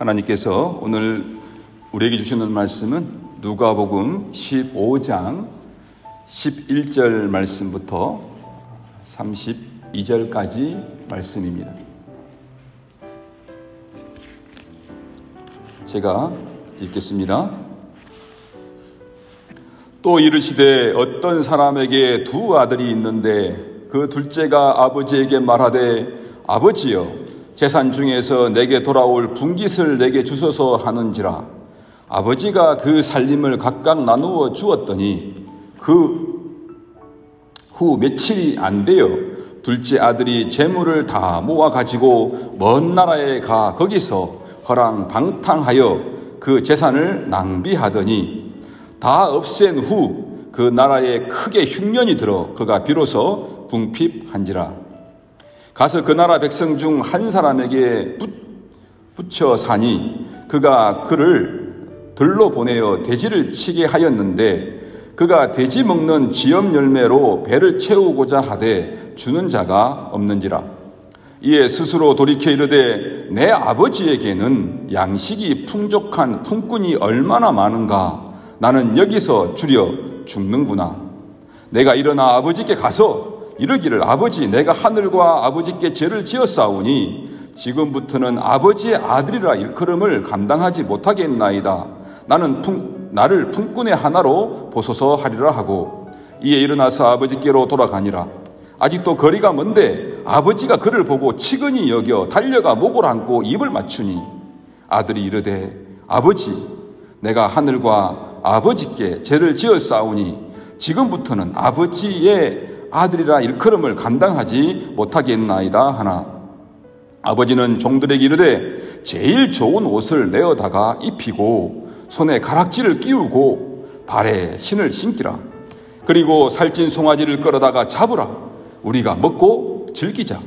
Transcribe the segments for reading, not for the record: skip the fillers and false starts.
하나님께서 오늘 우리에게 주시는 말씀은 누가복음 15장 11절 말씀부터 32절까지 말씀입니다. 제가 읽겠습니다. 또 이르시되 어떤 사람에게 두 아들이 있는데 그 둘째가 아버지에게 말하되 아버지여 재산 중에서 내게 돌아올 분깃을 내게 주소서 하는지라. 아버지가 그 살림을 각각 나누어 주었더니 그 후 며칠이 안 되어 둘째 아들이 재물을 다 모아 가지고 먼 나라에 가 거기서 허랑방탕하여 그 재산을 낭비하더니 다 없앤 후 그 나라에 크게 흉년이 들어 그가 비로소 궁핍한지라. 가서 그 나라 백성 중 한 사람에게 붙여 사니 그가 그를 들로 보내어 돼지를 치게 하였는데 그가 돼지 먹는 지엽 열매로 배를 채우고자 하되 주는 자가 없는지라. 이에 스스로 돌이켜 이르되 내 아버지에게는 양식이 풍족한 품꾼이 얼마나 많은가. 나는 여기서 주려 죽는구나. 내가 일어나 아버지께 가서 이르기를 아버지 내가 하늘과 아버지께 죄를 지었사오니 지금부터는 아버지의 아들이라 일컬음을 감당하지 못하겠나이다. 나를 품꾼의 하나로 보소서 하리라 하고 이에 일어나서 아버지께로 돌아가니라. 아직도 거리가 먼데 아버지가 그를 보고 치근히 여겨 달려가 목을 안고 입을 맞추니 아들이 이르되 아버지 내가 하늘과 아버지께 죄를 지었사오니 지금부터는 아버지의 아들이라 일컬음을 감당하지 못하겠나이다 하나 아버지는 종들에게 이르되 제일 좋은 옷을 내어다가 입히고 손에 가락지를 끼우고 발에 신을 신기라. 그리고 살찐 송아지를 끌어다가 잡으라. 우리가 먹고 즐기자.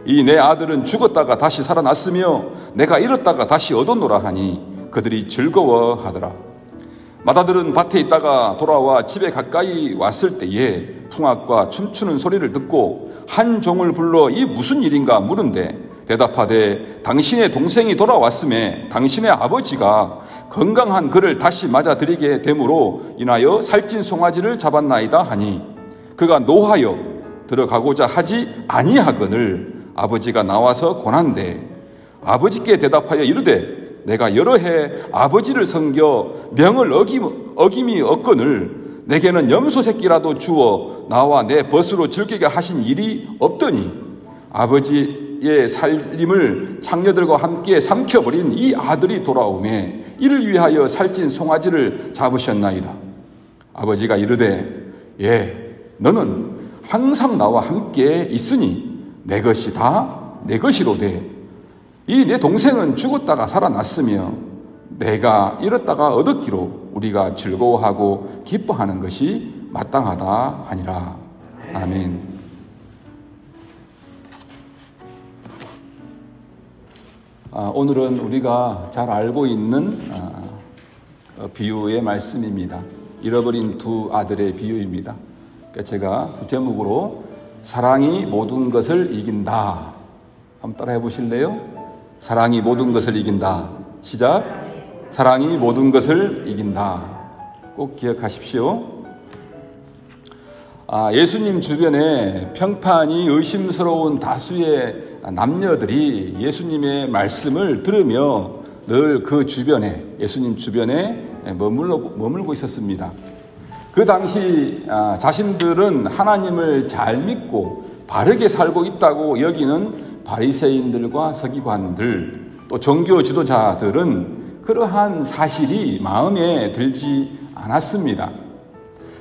이 내 아들은 죽었다가 다시 살아났으며 내가 잃었다가 다시 얻었노라 하니 그들이 즐거워하더라. 맏아들은 밭에 있다가 돌아와 집에 가까이 왔을 때에 풍악과 춤추는 소리를 듣고 한 종을 불러 이 무슨 일인가 물은데 대답하되 당신의 동생이 돌아왔음에 당신의 아버지가 건강한 그를 다시 맞아들이게 됨으로 인하여 살찐 송아지를 잡았나이다 하니 그가 노하여 들어가고자 하지 아니하거늘 아버지가 나와서 권한대 아버지께 대답하여 이르되 내가 여러 해 아버지를 섬겨 명을 어김이 없거늘 내게는 염소 새끼라도 주어 나와 내 벗으로 즐기게 하신 일이 없더니 아버지의 살림을 창녀들과 함께 삼켜버린 이 아들이 돌아오매 이를 위하여 살찐 송아지를 잡으셨나이다. 아버지가 이르되 너는 항상 나와 함께 있으니 내 것이 다 내 것이로되 이 내 동생은 죽었다가 살아났으며 내가 잃었다가 얻었기로 우리가 즐거워하고 기뻐하는 것이 마땅하다 하니라. 아멘. 오늘은 우리가 잘 알고 있는 비유의 말씀입니다. 잃어버린 두 아들의 비유입니다. 그러니까 제가 제목으로 사랑이 모든 것을 이긴다. 한번 따라해 보실래요? 사랑이 모든 것을 이긴다. 시작. 사랑이 모든 것을 이긴다. 꼭 기억하십시오. 예수님 주변에 평판이 의심스러운 다수의 남녀들이 예수님의 말씀을 들으며 늘 그 주변에 예수님 주변에 머물고 있었습니다. 그 당시 자신들은 하나님을 잘 믿고 바르게 살고 있다고 여기는 바리새인들과 서기관들 또 종교 지도자들은 그러한 사실이 마음에 들지 않았습니다.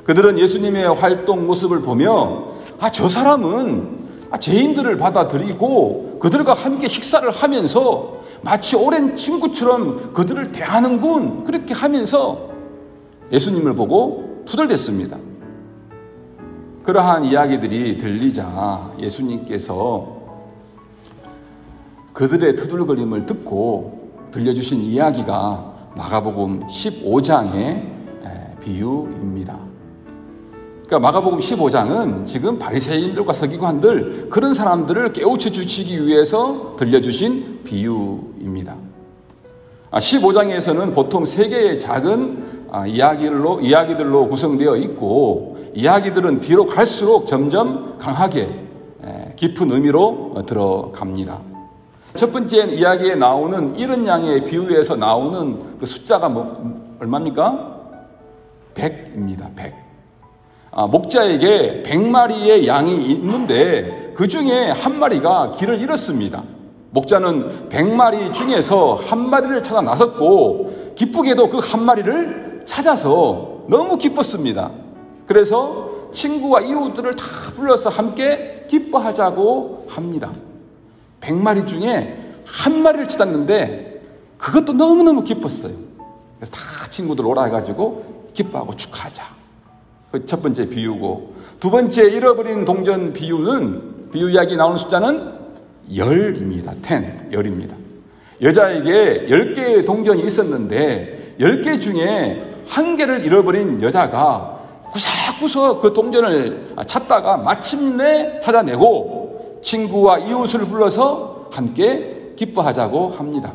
그들은 예수님의 활동 모습을 보며 저 사람은 죄인들을 받아들이고 그들과 함께 식사를 하면서 마치 오랜 친구처럼 그들을 대하는군 그렇게 하면서 예수님을 보고 투덜댔습니다. 그러한 이야기들이 들리자 예수님께서 그들의 투덜거림을 듣고 들려주신 이야기가 마가복음 15장의 비유입니다. 그러니까 마가복음 15장은 지금 바리새인들과 서기관들 그런 사람들을 깨우쳐 주시기 위해서 들려주신 비유입니다. 15장에서는 보통 3개의 작은 이야기들로 구성되어 있고, 이야기들은 뒤로 갈수록 점점 강하게 깊은 의미로 들어갑니다. 첫 번째 이야기에 나오는 이른 양의 비유에서 나오는 그 숫자가 얼마입니까? 100입니다. 100. 목자에게 100마리의 양이 있는데 그 중에 한 마리가 길을 잃었습니다. 목자는 100마리 중에서 한 마리를 찾아 나섰고, 기쁘게도 그 한 마리를 찾아서 너무 기뻤습니다. 그래서 친구와 이웃들을 다 불러서 함께 기뻐하자고 합니다. 100마리 중에 한 마리를 찾았는데 그것도 너무너무 기뻤어요. 그래서 다 친구들 오라 해가지고 기뻐하고 축하하자. 그 첫 번째 비유고, 두 번째 잃어버린 동전 비유 이야기 나오는 숫자는 10입니다. 10입니다. 여자에게 10개의 동전이 있었는데 10개 중에 한 개를 잃어버린 여자가 구석구석 그 동전을 찾다가 마침내 찾아내고 친구와 이웃을 불러서 함께 기뻐하자고 합니다.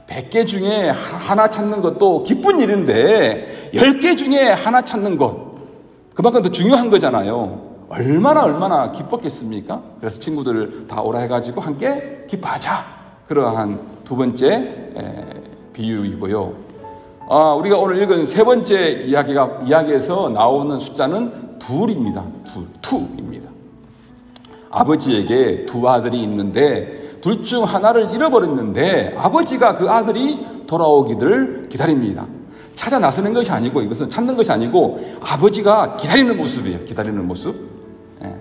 100개 중에 하나 찾는 것도 기쁜 일인데 10개 중에 하나 찾는 것, 그만큼 더 중요한 거잖아요. 얼마나 기뻤겠습니까? 그래서 친구들 다 오라 해가지고 함께 기뻐하자. 그러한 두 번째 비유이고요. 우리가 오늘 읽은 세 번째 이야기에서 나오는 숫자는 2입니다. 2입니다. 아버지에게 두 아들이 있는데 둘 중 하나를 잃어버렸는데 아버지가 그 아들이 돌아오기를 기다립니다. 찾아 나서는 것이 아니고, 이것은 찾는 것이 아니고 아버지가 기다리는 모습이에요. 기다리는 모습.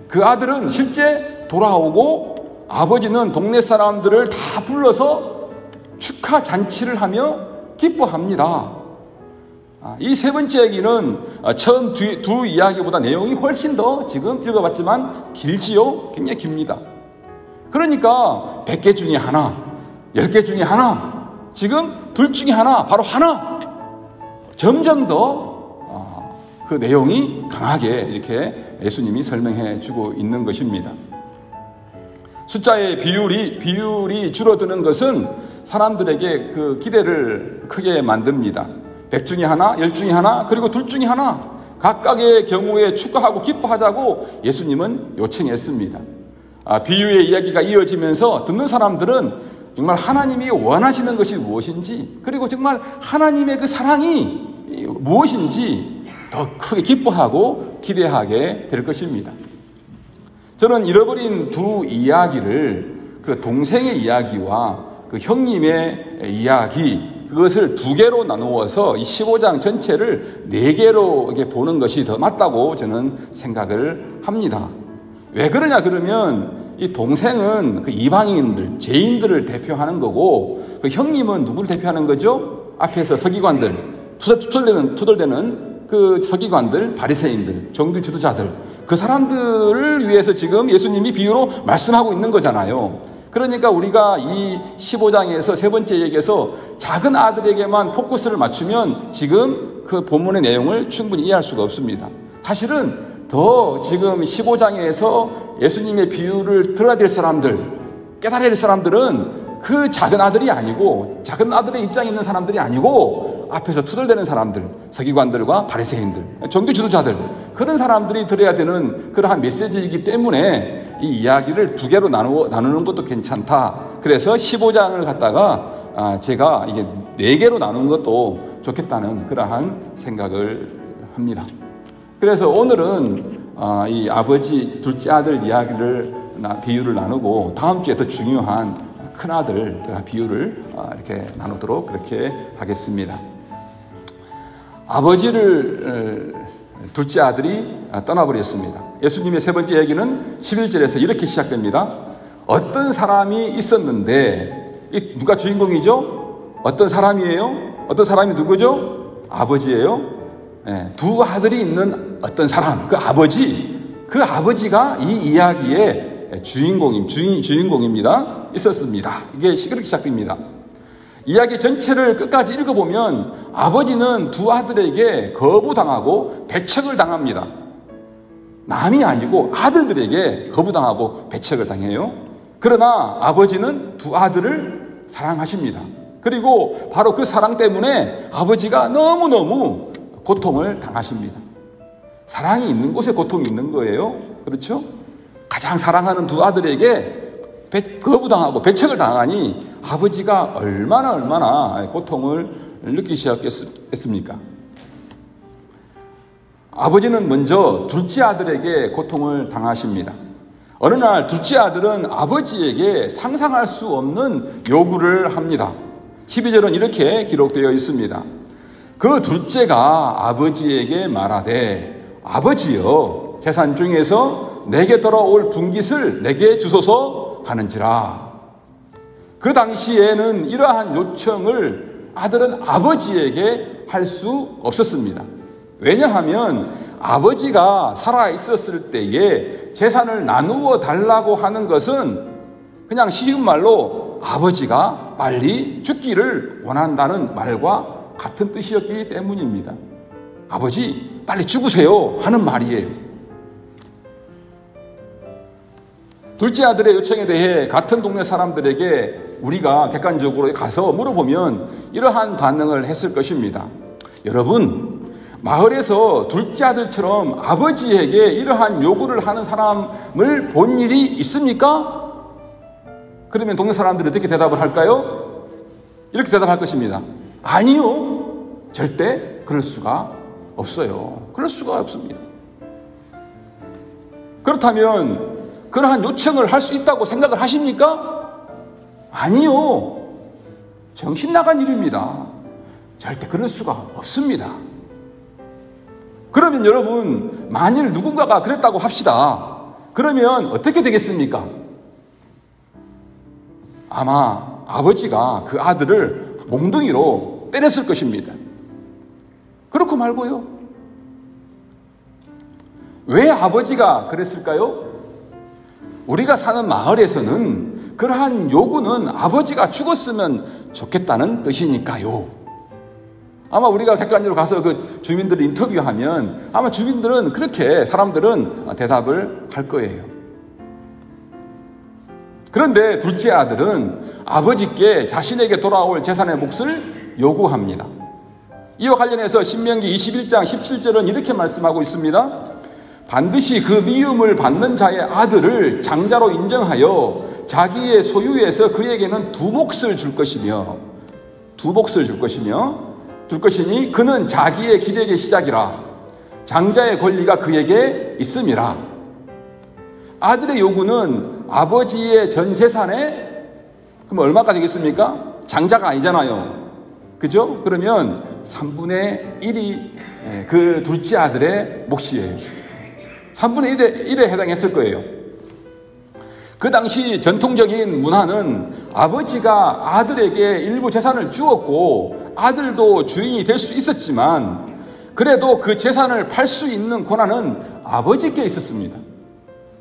그 아들은 실제 돌아오고 아버지는 동네 사람들을 다 불러서 축하 잔치를 하며 기뻐합니다. 이 세 번째 얘기는 처음 두 이야기보다 내용이 훨씬 더 지금 읽어봤지만 길지요? 굉장히 깁니다. 그러니까 100개 중에 하나, 10개 중에 하나, 지금 둘 중에 하나, 바로 하나, 점점 더 그 내용이 강하게 이렇게 예수님이 설명해 주고 있는 것입니다. 숫자의 비율이 줄어드는 것은 사람들에게 그 기대를 크게 만듭니다. 100 중에 하나, 10 중에 하나, 그리고 둘 중에 하나, 각각의 경우에 축하하고 기뻐하자고 예수님은 요청했습니다. 비유의 이야기가 이어지면서 듣는 사람들은 정말 하나님이 원하시는 것이 무엇인지, 그리고 정말 하나님의 그 사랑이 무엇인지 더 크게 기뻐하고 기대하게 될 것입니다. 저는 잃어버린 두 이야기를, 그 동생의 이야기와 그 형님의 이야기, 그것을 두 개로 나누어서 이 15장 전체를 4개로 이렇게 보는 것이 더 맞다고 저는 생각을 합니다. 왜 그러냐 그러면 이 동생은 그 이방인들, 죄인들을 대표하는 거고, 그 형님은 누구를 대표하는 거죠? 앞에서 서기관들, 투덜대는 그 서기관들, 바리새인들, 종교 지도자들, 그 사람들을 위해서 지금 예수님이 비유로 말씀하고 있는 거잖아요. 그러니까 우리가 이 15장에서 세 번째 얘기에서 작은 아들에게만 포커스를 맞추면 지금 그 본문의 내용을 충분히 이해할 수가 없습니다. 사실은 더 지금 15장에서 예수님의 비유를 들어야 될 사람들, 깨달아야 될 사람들은 그 작은 아들이 아니고, 작은 아들의 입장에 있는 사람들이 아니고 앞에서 투덜대는 사람들, 서기관들과 바리새인들, 종교 지도자들, 그런 사람들이 들어야 되는 그러한 메시지이기 때문에 이 이야기를 두 개로 나누는 것도 괜찮다. 그래서 15장을 갖다가 제가 이게 4개로 나누는 것도 좋겠다는 그러한 생각을 합니다. 그래서 오늘은 이 아버지 둘째 아들 비유를 나누고, 다음 주에 더 중요한 큰아들 비유를 이렇게 나누도록 그렇게 하겠습니다. 아버지를 둘째 아들이 떠나버렸습니다. 예수님의 세 번째 얘기는 11절에서 이렇게 시작됩니다. 어떤 사람이 있었는데, 누가 주인공이죠? 어떤 사람이에요? 어떤 사람이 누구죠? 아버지예요. 두 아들이 있는 어떤 사람, 그 아버지가 이 이야기의 주인공입니다. 있었습니다. 이게 그렇게 시작됩니다. 이야기 전체를 끝까지 읽어보면 아버지는 두 아들에게 거부당하고 배척을 당합니다. 남이 아니고 아들들에게 거부당하고 배척을 당해요. 그러나 아버지는 두 아들을 사랑하십니다. 그리고 바로 그 사랑 때문에 아버지가 너무너무 고통을 당하십니다. 사랑이 있는 곳에 고통이 있는 거예요. 그렇죠? 가장 사랑하는 두 아들에게 거부당하고 배척을 당하니 아버지가 얼마나 고통을 느끼셨겠습니까? 아버지는 먼저 둘째 아들에게 고통을 당하십니다. 어느 날 둘째 아들은 아버지에게 상상할 수 없는 요구를 합니다. 12절은 이렇게 기록되어 있습니다. 그 둘째가 아버지에게 말하되 아버지여 재산 중에서 내게 돌아올 분깃을 내게 주소서 하는지라. 그 당시에는 이러한 요청을 아들은 아버지에게 할 수 없었습니다. 왜냐하면 아버지가 살아 있었을 때에 재산을 나누어 달라고 하는 것은 그냥 쉬운 말로 아버지가 빨리 죽기를 원한다는 말과 같은 뜻이었기 때문입니다. 아버지 빨리 죽으세요 하는 말이에요. 둘째 아들의 요청에 대해 같은 동네 사람들에게 우리가 객관적으로 가서 물어보면 이러한 반응을 했을 것입니다. 여러분, 마을에서 둘째 아들처럼 아버지에게 이러한 요구를 하는 사람을 본 일이 있습니까? 그러면 동네 사람들이 어떻게 대답을 할까요? 이렇게 대답할 것입니다. 아니요. 절대 그럴 수가 없어요. 그럴 수가 없습니다. 그렇다면 그러한 요청을 할 수 있다고 생각을 하십니까? 아니요. 정신 나간 일입니다. 절대 그럴 수가 없습니다. 그러면 여러분, 만일 누군가가 그랬다고 합시다. 그러면 어떻게 되겠습니까? 아마 아버지가 그 아들을 몽둥이로 때렸을 것입니다. 그렇고 말고요. 왜 아버지가 그랬을까요? 우리가 사는 마을에서는 그러한 요구는 아버지가 죽었으면 좋겠다는 뜻이니까요. 아마 우리가 객관적으로 가서 그 주민들을 인터뷰하면 아마 주민들은 그렇게 사람들은 대답을 할 거예요. 그런데 둘째 아들은 아버지께 자신에게 돌아올 재산의 몫을 요구합니다. 이와 관련해서 신명기 21장 17절은 이렇게 말씀하고 있습니다. 반드시 그 미움을 받는 자의 아들을 장자로 인정하여 자기의 소유에서 그에게는 두 몫을 줄 것이니 그는 자기의 기력의 시작이라 장자의 권리가 그에게 있음이라. 아들의 요구는 아버지의 전 재산에 그럼 얼마가 되겠습니까? 장자가 아니잖아요. 그죠? 그러면 3분의 1이 그 둘째 아들의 몫이에요. 3분의 1에 해당했을 거예요. 그 당시 전통적인 문화는 아버지가 아들에게 일부 재산을 주었고 아들도 주인이 될 수 있었지만 그래도 그 재산을 팔 수 있는 권한은 아버지께 있었습니다.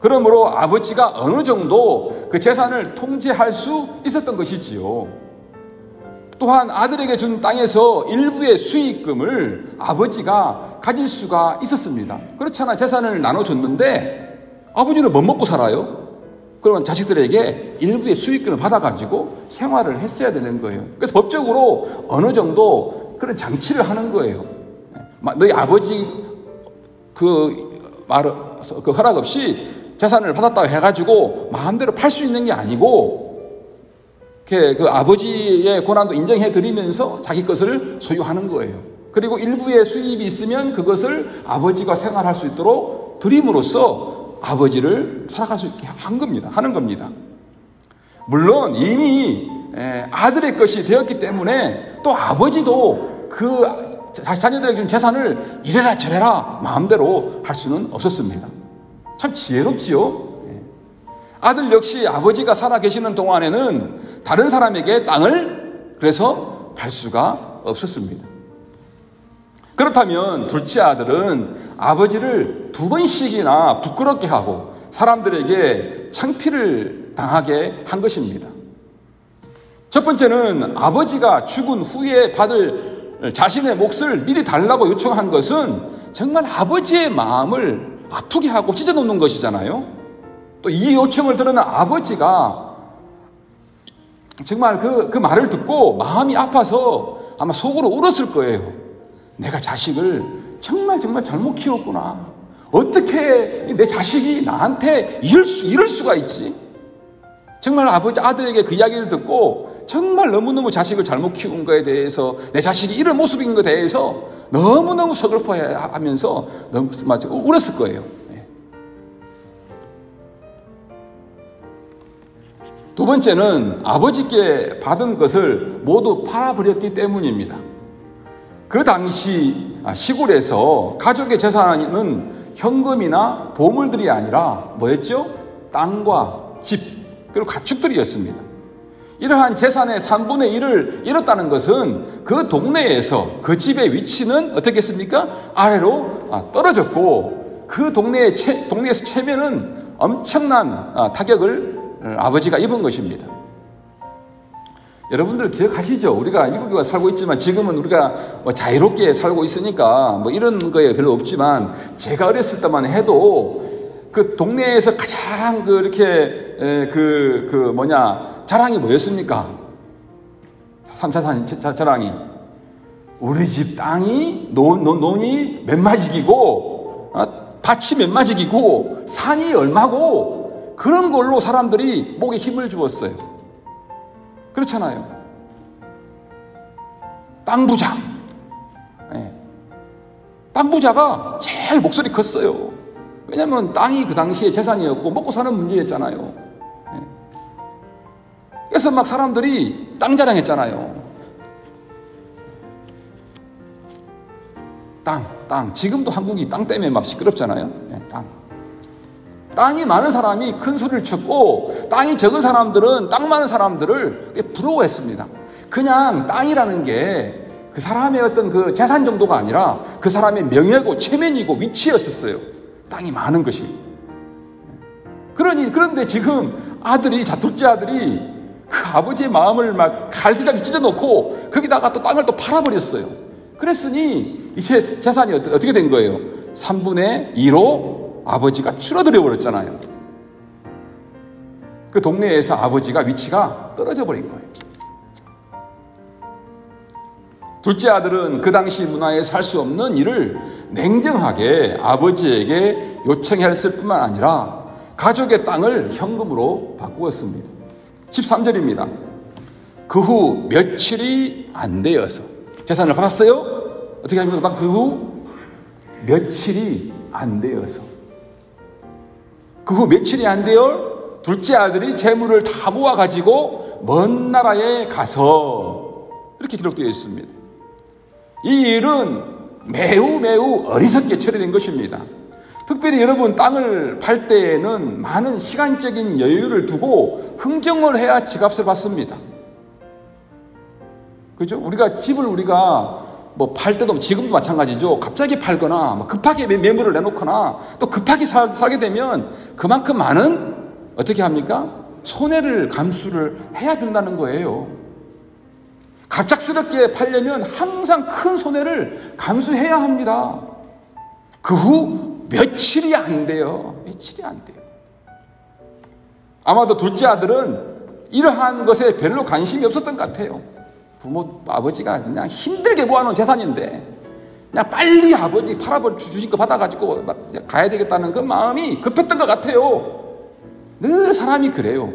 그러므로 아버지가 어느 정도 그 재산을 통제할 수 있었던 것이지요. 또한 아들에게 준 땅에서 일부의 수익금을 아버지가 가질 수가 있었습니다. 그렇잖아. 재산을 나눠줬는데 아버지는 못 먹고 살아요. 그러면 자식들에게 일부의 수익금을 받아가지고 생활을 했어야 되는 거예요. 그래서 법적으로 어느 정도 그런 장치를 하는 거예요. 너희 아버지 그 허락 없이 재산을 받았다고 해가지고 마음대로 팔 수 있는 게 아니고 그 아버지의 권한도 인정해드리면서 자기 것을 소유하는 거예요. 그리고 일부의 수입이 있으면 그것을 아버지가 생활할 수 있도록 드림으로써 아버지를 살아갈 수 있게 하는 겁니다. 물론 이미 아들의 것이 되었기 때문에 또 아버지도 그 자녀들에게 준 재산을 이래라 저래라 마음대로 할 수는 없었습니다. 참 지혜롭지요. 아들 역시 아버지가 살아 계시는 동안에는 다른 사람에게 땅을 그래서 팔 수가 없었습니다. 그렇다면 둘째 아들은 아버지를 2번씩이나 부끄럽게 하고 사람들에게 창피를 당하게 한 것입니다. 첫 번째는 아버지가 죽은 후에 받을 자신의 몫을 미리 달라고 요청한 것은 정말 아버지의 마음을 아프게 하고 찢어놓는 것이잖아요. 또 이 요청을 들은 아버지가 정말 그 말을 듣고 마음이 아파서 아마 속으로 울었을 거예요. 내가 자식을 정말 잘못 키웠구나. 어떻게 내 자식이 나한테 이럴 수가 있지? 정말 아들에게 그 이야기를 듣고 정말 너무너무 자식을 잘못 키운 거에 대해서, 내 자식이 이런 모습인 것에 대해서 너무너무 서글퍼하면서 너무 울었을 거예요. 두 번째는 아버지께 받은 것을 모두 팔아버렸기 때문입니다. 그 당시 시골에서 가족의 재산은 현금이나 보물들이 아니라 뭐였죠? 땅과 집, 그리고 가축들이었습니다. 이러한 재산의 3분의 1을 잃었다는 것은 그 동네에서 그 집의 위치는 어떻게 했습니까? 아래로 떨어졌고, 그 동네에서 체면은 엄청난 타격을 아버지가 입은 것입니다. 여러분들 기억하시죠? 우리가 미국에 살고 있지만 지금은 우리가 자유롭게 살고 있으니까 이런 거에 별로 없지만, 제가 어렸을 때만 해도 그 동네에서 가장 자랑이 뭐였습니까? 자랑이 우리 집 땅이 논이 몇 마지기고 밭이 몇 마지기고 산이 얼마고, 그런 걸로 사람들이 목에 힘을 주었어요. 그렇잖아요. 땅 부자. 땅 부자가 제일 목소리 컸어요. 왜냐하면 땅이 그 당시에 재산이었고 먹고 사는 문제였잖아요. 그래서 막 사람들이 땅 자랑했잖아요. 땅. 지금도 한국이 땅 때문에 막 시끄럽잖아요. 땅이 많은 사람이 큰 소리를 쳤고, 땅이 적은 사람들은 땅 많은 사람들을 부러워했습니다. 그냥 땅이라는 게 그 사람의 어떤 그 재산 정도가 아니라 그 사람의 명예고 체면이고 위치였었어요. 땅이 많은 것이. 그런데 지금 둘째 아들이 그 아버지의 마음을 막 갈기갈기 찢어놓고 거기다가 또 땅을 또 팔아버렸어요. 그랬으니 이제 재산이 어떻게 된 거예요? 3분의 2로 아버지가 줄어들어 버렸잖아요. 그 동네에서 아버지가 위치가 떨어져 버린 거예요. 둘째 아들은 그 당시 문화에 살 수 없는 일을 냉정하게 아버지에게 요청했을 뿐만 아니라 가족의 땅을 현금으로 바꾸었습니다. 13절입니다. 그 후 며칠이 안 되어서 재산을 받았어요? 어떻게 합니까? 그 후 며칠이 안 되어서. 그 후 며칠이 안 되어 둘째 아들이 재물을 다 모아가지고 먼 나라에 가서, 이렇게 기록되어 있습니다. 이 일은 매우 어리석게 처리된 것입니다. 특별히 여러분, 땅을 팔 때에는 많은 시간적인 여유를 두고 흥정을 해야 지값을 받습니다. 그죠? 집을 팔 때도 지금도 마찬가지죠. 갑자기 팔거나 급하게 매물을 내놓거나 또 급하게 사게 되면 그만큼 많은 어떻게 합니까? 손해를 감수를 해야 된다는 거예요. 갑작스럽게 팔려면 항상 큰 손해를 감수해야 합니다. 그 후 며칠이 안 돼요. 아마도 둘째 아들은 이러한 것에 별로 관심이 없었던 것 같아요. 아버지가 그냥 힘들게 모아놓은 재산인데 그냥 빨리 아버지 주신 거 받아가지고 가야 되겠다는 그 마음이 급했던 것 같아요. 늘 사람이 그래요.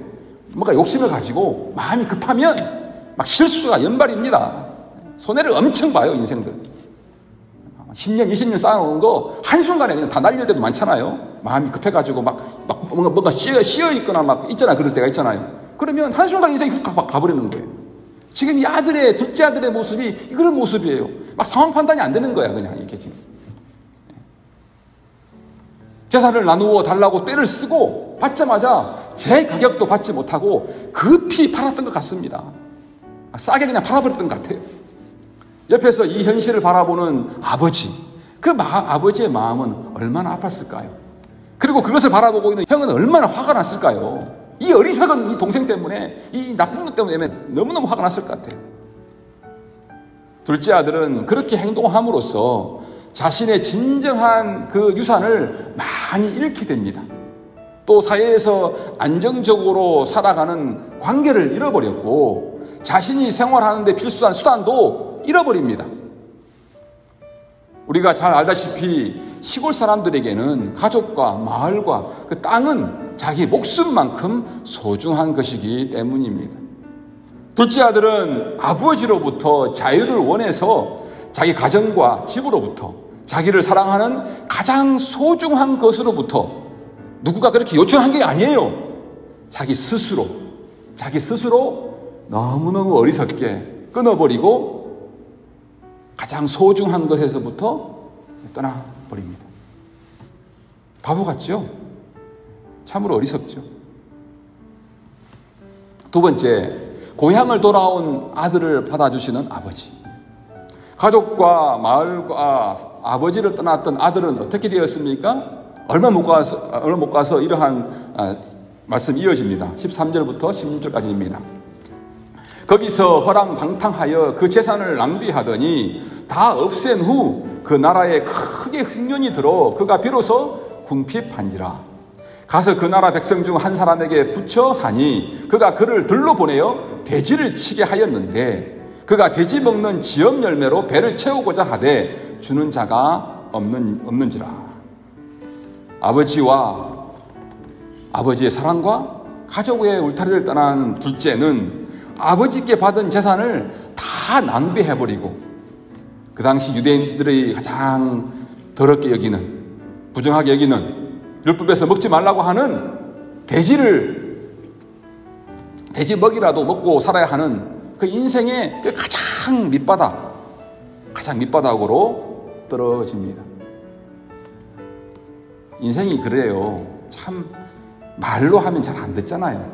뭔가 욕심을 가지고 마음이 급하면 막 실수가 연발입니다. 손해를 엄청 봐요, 인생들. 10년, 20년 쌓아놓은 거 한순간에 그냥 다 날릴 때도 많잖아요. 마음이 급해가지고 뭔가 씌어있거나 있잖아요. 그럴 때가 있잖아요. 그러면 한순간 인생이 훅 가버리는 거예요. 지금 이 둘째 아들의 모습이 그런 모습이에요. 상황 판단이 안 되는 거야, 그냥 이렇게 지금. 재산을 나누어 달라고 떼를 쓰고 받자마자 제 가격도 받지 못하고 급히 팔았던 것 같습니다. 싸게 그냥 팔아버렸던 것 같아요. 옆에서 이 현실을 바라보는 아버지, 아버지의 마음은 얼마나 아팠을까요? 그리고 그것을 바라보고 있는 형은 얼마나 화가 났을까요? 이 어리석은 이 동생 때문에, 이 나쁜 것 때문에 너무너무 화가 났을 것 같아요. 둘째 아들은 그렇게 행동함으로써 자신의 진정한 그 유산을 많이 잃게 됩니다. 또 사회에서 안정적으로 살아가는 관계를 잃어버렸고 자신이 생활하는 데 필수한 수단도 잃어버립니다. 우리가 잘 알다시피 시골 사람들에게는 가족과 마을과 그 땅은 자기 목숨만큼 소중한 것이기 때문입니다. 둘째 아들은 아버지로부터 자유를 원해서 자기 가정과 집으로부터 자기를 사랑하는 가장 소중한 것으로부터 누구가 그렇게 요청한 게 아니에요. 자기 스스로 너무너무 어리석게 끊어버리고 가장 소중한 것에서부터 떠나버립니다. 바보 같죠? 참으로 어리석죠. 두 번째, 고향을 돌아온 아들을 받아주시는 아버지. 가족과 마을과 아버지를 떠났던 아들은 어떻게 되었습니까? 얼마 못 가서 이러한 말씀이 이어집니다. 13절부터 16절까지입니다. 거기서 허랑방탕하여 그 재산을 낭비하더니 다 없앤 후 그 나라에 크게 흉년이 들어 그가 비로소 궁핍한지라. 가서 그 나라 백성 중 한 사람에게 붙여 사니 그가 그를 들러 보내어 돼지를 치게 하였는데 그가 돼지 먹는 지엽 열매로 배를 채우고자 하되 주는 자가 없는지라. 아버지의 사랑과 가족의 울타리를 떠난 둘째는 아버지께 받은 재산을 다 낭비해버리고 그 당시 유대인들의 가장 더럽게 여기는, 부정하게 여기는, 율법에서 먹지 말라고 하는 돼지 먹이라도 먹고 살아야 하는 그 인생의 그 가장 밑바닥으로 떨어집니다. 인생이 그래요. 참 말로 하면 잘 안 듣잖아요.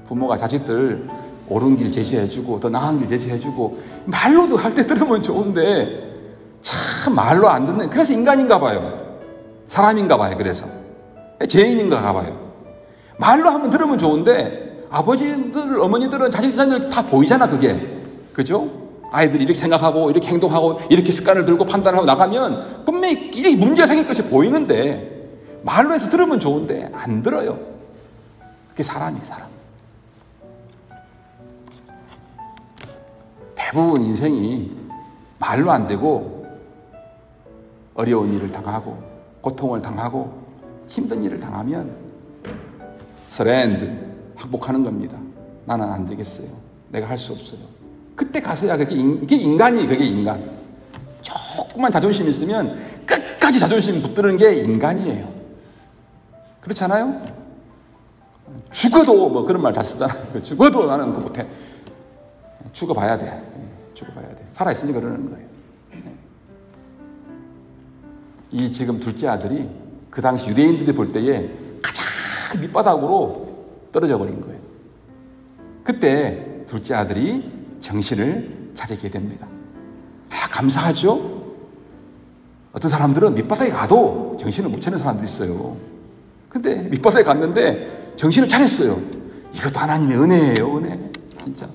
부모가 자식들 옳은 길 제시해주고 더 나은 길 제시해주고 말로도 할 때 들으면 좋은데 참 말로 안 듣는, 그래서 인간인가 봐요. 사람인가 봐요. 그래서 죄인인가 봐요. 말로 하면 들으면 좋은데 아버지들, 어머니들은 자식들 다 보이잖아. 그게 그죠? 아이들이 이렇게 생각하고 이렇게 행동하고 이렇게 습관을 들고 판단을 하고 나가면 분명히 이렇게 문제가 생길 것이 보이는데 말로 해서 들으면 좋은데 안 들어요. 그게 사람이에요. 사람. 대부분 인생이 말로 안 되고 어려운 일을 당하고 고통을 당하고 힘든 일을 당하면 서렌드 항복하는 겁니다. 나는 안 되겠어요. 내가 할 수 없어요. 그때 가서야 그게 인간이, 그게 인간. 조금만 자존심 있으면 끝까지 자존심 붙드는 게 인간이에요. 그렇지 않아요? 죽어도 뭐 그런 말 다 쓰잖아요. 죽어도 나는 그거 못해. 죽어봐야 돼. 죽어봐야 돼. 살아있으니까 그러는 거예요. 이 지금 둘째 아들이 그 당시 유대인들이 볼 때에 가장 밑바닥으로 떨어져 버린 거예요. 그때 둘째 아들이 정신을 차리게 됩니다. 감사하죠? 어떤 사람들은 밑바닥에 가도 정신을 못 차리는 사람들이 있어요. 근데 밑바닥에 갔는데 정신을 차렸어요. 이것도 하나님의 은혜예요. 은혜. 진짜.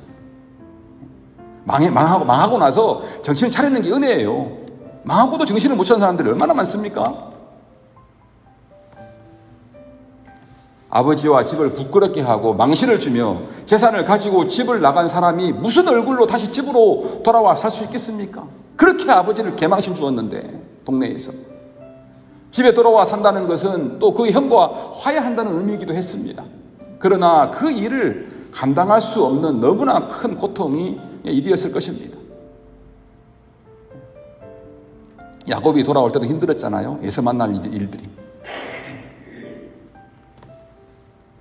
망하고 나서 정신을 차리는 게 은혜예요. 망하고도 정신을 못 차리는 사람들이 얼마나 많습니까? 아버지와 집을 부끄럽게 하고 망신을 주며 재산을 가지고 집을 나간 사람이 무슨 얼굴로 다시 집으로 돌아와 살 수 있겠습니까? 그렇게 아버지를 개망신 주었는데 동네에서 집에 돌아와 산다는 것은 또 그 형과 화해한다는 의미이기도 했습니다. 그러나 그 일을 감당할 수 없는 너무나 큰 고통이 일이었을 것입니다. 야곱이 돌아올 때도 힘들었잖아요. 에서 만날 일들이.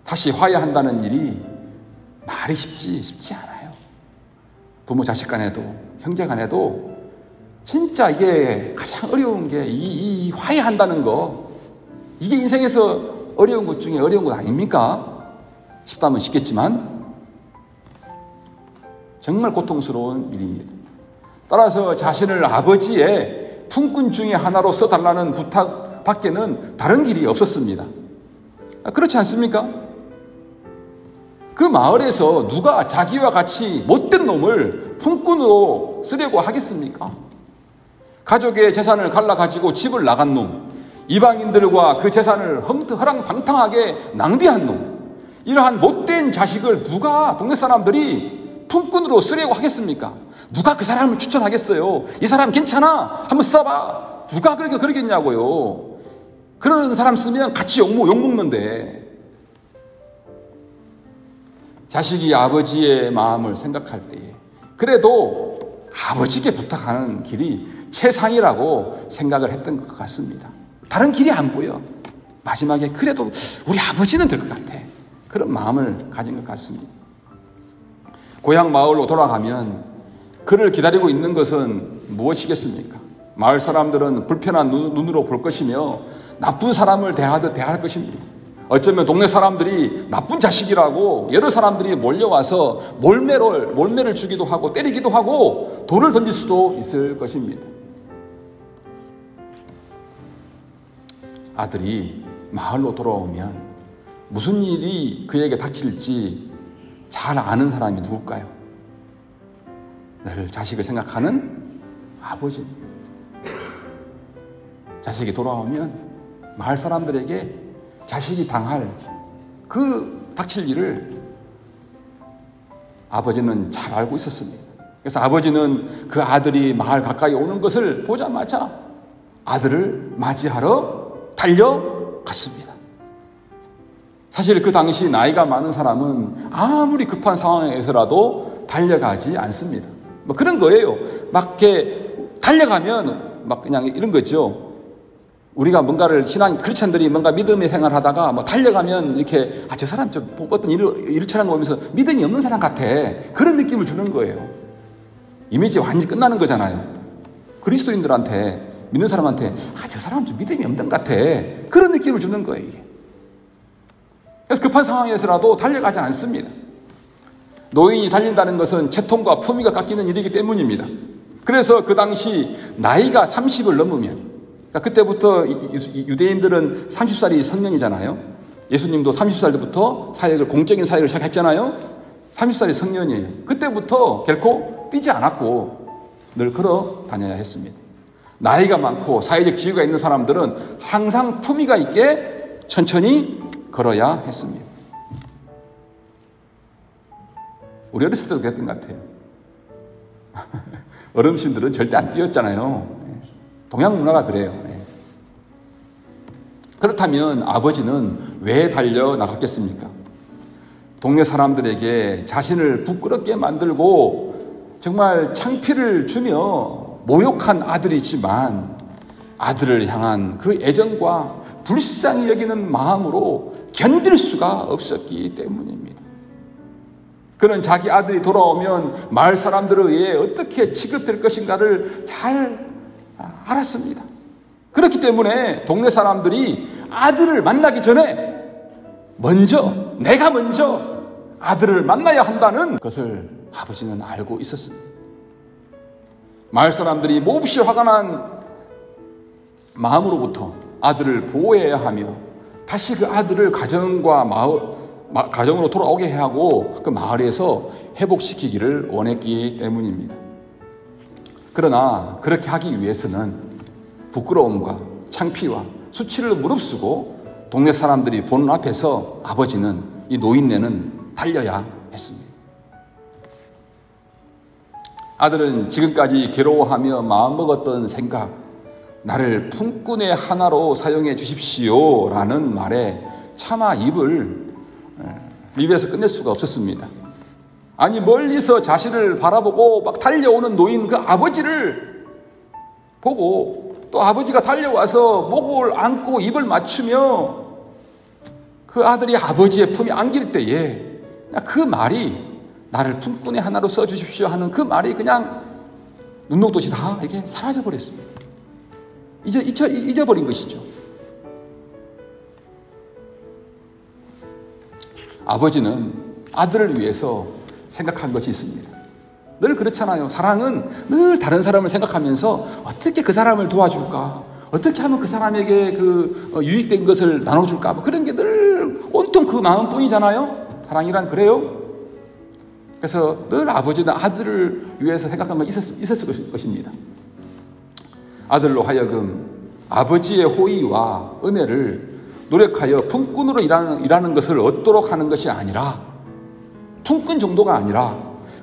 다시 화해한다는 일이 말이 쉽지 않아요. 부모 자식 간에도 형제 간에도 진짜 이게 가장 어려운 게 이 화해한다는 거, 이게 인생에서 어려운 것 중에 어려운 것 아닙니까? 쉽다면 쉽겠지만 정말 고통스러운 일입니다. 따라서 자신을 아버지의 품꾼 중에 하나로 써달라는 부탁 밖에는 다른 길이 없었습니다. 그렇지 않습니까? 그 마을에서 누가 자기와 같이 못된 놈을 품꾼으로 쓰려고 하겠습니까? 가족의 재산을 갈라가지고 집을 나간 놈, 이방인들과 그 재산을 허랑방탕하게 낭비한 놈, 이러한 못된 자식을 누가 동네 사람들이 품꾼으로 쓰려고 하겠습니까? 누가 그 사람을 추천하겠어요? 이 사람 괜찮아? 한번 써봐. 누가 그러겠냐고요. 그런 사람 쓰면 같이 욕먹는데, 자식이 아버지의 마음을 생각할 때에 그래도 아버지께 부탁하는 길이 최상이라고 생각을 했던 것 같습니다. 다른 길이 안 보여. 마지막에 그래도 우리 아버지는 될 것 같아. 그런 마음을 가진 것 같습니다. 고향 마을로 돌아가면 그를 기다리고 있는 것은 무엇이겠습니까? 마을 사람들은 불편한 눈으로 볼 것이며 나쁜 사람을 대하듯 대할 것입니다. 어쩌면 동네 사람들이 나쁜 자식이라고 여러 사람들이 몰려와서 몰매를 주기도 하고 때리기도 하고 돌을 던질 수도 있을 것입니다. 아들이 마을로 돌아오면 무슨 일이 그에게 닥칠지 잘 아는 사람이 누굴까요? 늘 자식을 생각하는 아버지. 자식이 돌아오면 마을 사람들에게 자식이 당할 닥칠 일을 아버지는 잘 알고 있었습니다. 그래서 아버지는 그 아들이 마을 가까이 오는 것을 보자마자 아들을 맞이하러 달려갔습니다. 사실 그 당시 나이가 많은 사람은 아무리 급한 상황에서라도 달려가지 않습니다. 뭐 그런 거예요. 막 이렇게 달려가면 막 그냥 이런 거죠. 우리가 뭔가를 크리스천들이 뭔가 믿음의 생활을 하다가 뭐 달려가면 이렇게 저 사람 좀 어떤 일을 처한 거 보면서 믿음이 없는 사람 같아. 그런 느낌을 주는 거예요. 이미지 완전히 끝나는 거잖아요. 그리스도인들한테 믿는 사람한테 저 사람 좀 믿음이 없는 것 같아. 그런 느낌을 주는 거예요, 이게. 그래서 급한 상황에서라도 달려가지 않습니다. 노인이 달린다는 것은 채통과 품위가 깎이는 일이기 때문입니다. 그래서 그 당시 나이가 30을 넘으면, 그러니까 그때부터 유대인들은 30살이 성년이잖아요. 예수님도 30살 때부터 공적인 사역을 시작했잖아요. 30살이 성년이에요. 그때부터 결코 뛰지 않았고 늘 걸어 다녀야 했습니다. 나이가 많고 사회적 지위가 있는 사람들은 항상 품위가 있게 천천히 걸어야 했습니다. 우리 어렸을 때도 그랬던 것 같아요. 어르신들은 절대 안 뛰었잖아요. 동양 문화가 그래요. 그렇다면 아버지는 왜 달려 나갔겠습니까? 동네 사람들에게 자신을 부끄럽게 만들고 정말 창피를 주며 모욕한 아들이지만 아들을 향한 그 애정과 불쌍히 여기는 마음으로 견딜 수가 없었기 때문입니다. 그는 자기 아들이 돌아오면 마을 사람들에 의해 어떻게 취급될 것인가를 잘 알았습니다. 그렇기 때문에 동네 사람들이 아들을 만나기 전에 내가 먼저 아들을 만나야 한다는 것을 아버지는 알고 있었습니다. 마을 사람들이 몹시 화가 난 마음으로부터 아들을 보호해야 하며 다시 그 아들을 가정으로 돌아오게 해야 하고 그 마을에서 회복시키기를 원했기 때문입니다. 그러나 그렇게 하기 위해서는 부끄러움과 창피와 수치를 무릅쓰고 동네 사람들이 보는 앞에서 아버지는 이 노인네는 달려야 했습니다. 아들은 지금까지 괴로워하며 마음먹었던 생각, 나를 품꾼의 하나로 사용해 주십시오 라는 말에 차마 입에서 끝낼 수가 없었습니다. 아니 멀리서 자신을 바라보고 막 달려오는 노인 그 아버지를 보고 또 아버지가 달려와서 목을 안고 입을 맞추며 그 아들이 아버지의 품에 안길 때에 그 말이 나를 품꾼의 하나로 써주십시오 하는 그 말이 그냥 눈녹듯이 다 이렇게 사라져버렸습니다. 잊어버린 것이죠. 아버지는 아들을 위해서 생각한 것이 있습니다. 늘 그렇잖아요. 사랑은 늘 다른 사람을 생각하면서 어떻게 그 사람을 도와줄까? 어떻게 하면 그 사람에게 유익된 것을 나눠줄까? 그런 게 늘 온통 그 마음뿐이잖아요. 사랑이란 그래요. 그래서 늘 아버지는 아들을 위해서 생각한 건 있었을 것입니다. 아들로 하여금 아버지의 호의와 은혜를 노력하여 품꾼으로 일하는 것을 얻도록 하는 것이 아니라, 품꾼 정도가 아니라